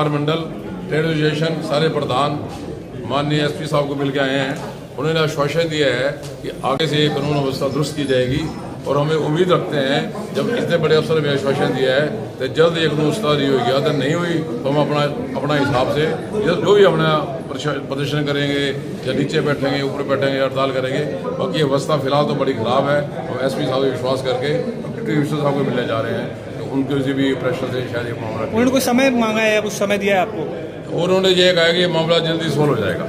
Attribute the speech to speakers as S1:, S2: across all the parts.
S1: मंडल trade association सारे प्रधान माननीय SP साहब को मिलकर आए हैं। उन्होंने आश्वासन दिया है कि आगे से ये कानून व्यवस्था दुरुस्त की जाएगी और हमें उम्मीद रखते हैं जब इतने बड़े अफसर ने आश्वासन दिया है तो जल्द ये कानून सुधारी होगी। अगर नहीं हुई तो हम अपना हिसाब से जो भी अपना प्रदर्शन करेंगे या नीचे बैठेंगे ऊपर बैठेंगे हड़ताल करेंगे। बाकी अवस्था फिलहाल तो बड़ी ख़राब है। हम एसपी साहब को विश्वास करके डिप्टी कमिश्नर साहब को मिलने जा रहे हैं तो उनके से भी प्रेशर से शायद ये मामला
S2: उन्होंने कोई समय मांगा है, कुछ समय दिया है आपको?
S1: और उन्होंने ये कहा कि ये मामला जल्दी सोल्व हो जाएगा।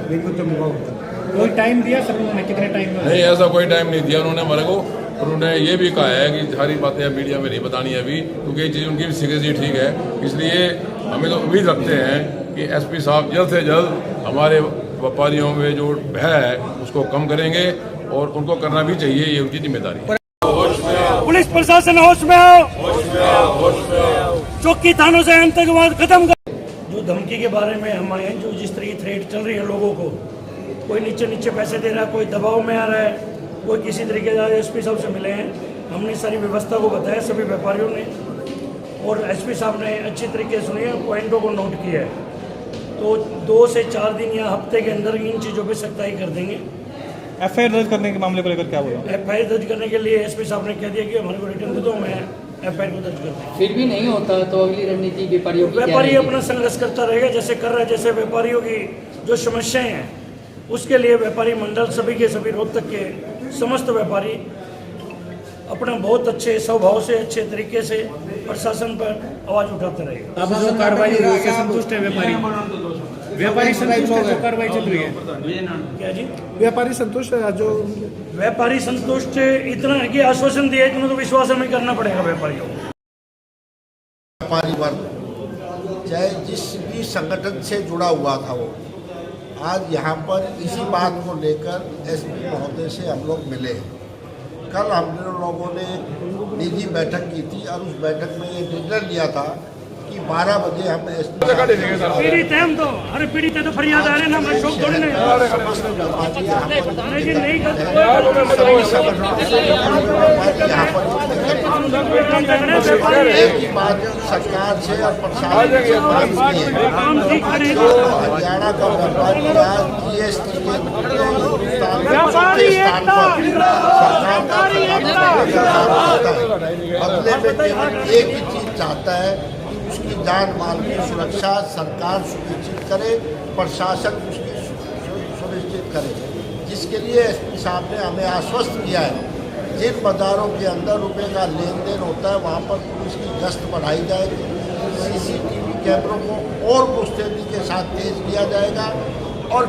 S2: कोई टाइम दिया सर उन्होंने? कितने टाइम में?
S1: नहीं, ऐसा कोई टाइम नहीं दिया उन्होंने हमारे को। और उन्होंने ये भी कहा है कि सारी बातें मीडिया में नहीं बतानी है अभी, क्योंकि ये चीज़ उनकी भी सिक्योरिटी ठीक है। इसलिए हमें तो उम्मीद रखते हैं कि एसपी साहब जल्द से जल्द हमारे व्यापारियों में जो भय है उसको कम करेंगे और उनको करना भी चाहिए, ये उनकी जिम्मेदारी है।
S3: पुलिस प्रशासन होश में आओ, चौकी थानों से आतंकवाद खत्म कर। जो धमकी के बारे में हमारे जो जिस तरह की थ्रेट चल रही है लोगों को, कोई नीचे पैसे दे रहा है, कोई दबाव में आ रहा है, कोई किसी तरीके से एसपी साहब से मिले हैं। हमने सारी व्यवस्था को बताया सभी व्यापारियों ने और एसपी साहब ने अच्छी तरीके से सुनी है, पॉइंटों को नोट किया है। तो 2 से 4 दिन या हफ्ते के अंदर इन चीज़ों पर सख्ताई कर देंगे।
S2: एफआईआर दर्ज करने के मामले को लेकर क्या बोला?
S3: एफआईआर दर्ज करने के लिए एसपी साहब ने कह दिया कि हमारे को रिटर्न दे दो, मैं एफआईआर को दर्ज कर देंगे।
S4: फिर भी नहीं होता तो अगली रणनीति
S3: व्यापारी अपना संघर्ष करता रहेगा जैसे कर रहा है। जैसे व्यापारियों की जो समस्याएं हैं उसके लिए व्यापारी मंडल सभी के सभी रोहतक के समस्त व्यापारी अपना बहुत अच्छे स्वभाव से अच्छे तरीके से प्रशासन पर आवाज उठाते रहेगा।
S2: अब जो कार्रवाई हुई है संतुष्ट है व्यापारी संतुष्ट है जो कार्रवाई चल रही है?
S3: क्या जी?
S2: व्यापारी संतुष्ट है? जो
S3: व्यापारी संतुष्ट इतना है कि आश्वासन दिया है, तो विश्वास हमें करना पड़ेगा व्यापारियों को।
S5: व्यापारी वर्ग चाहे जिस भी संगठन से जुड़ा हुआ था वो आज यहाँ पर इसी बात को लेकर एसपी महोदय से हम लोग मिले। कल हम लोगों ने एक निजी बैठक की थी और उस बैठक में ये निर्णय लिया था कि 12 बजे हम
S3: पीड़ित है, हम तो अरे पीड़ित है तो फरियाद आ रहे ना, मैं शौक थोड़ी नहीं
S5: एक ही बात सरकार से और प्रशासन से हरियाणा का व्यापारी आज जीएसटी के बदले में केवल एक ही चीज चाहता है कि उसकी जान माल की सुरक्षा सरकार सुनिश्चित करे, प्रशासन उसकी सुनिश्चित करे, जिसके लिए एसपी साहब ने हमें आश्वस्त किया है जिन बाजारों के अंदर रुपए का लेन देन होता है वहाँ पर पुलिस की गश्त बढ़ाई जाएगी, सीसीटीवी कैमरों को और मुस्तैदी के साथ तेज किया जाएगा और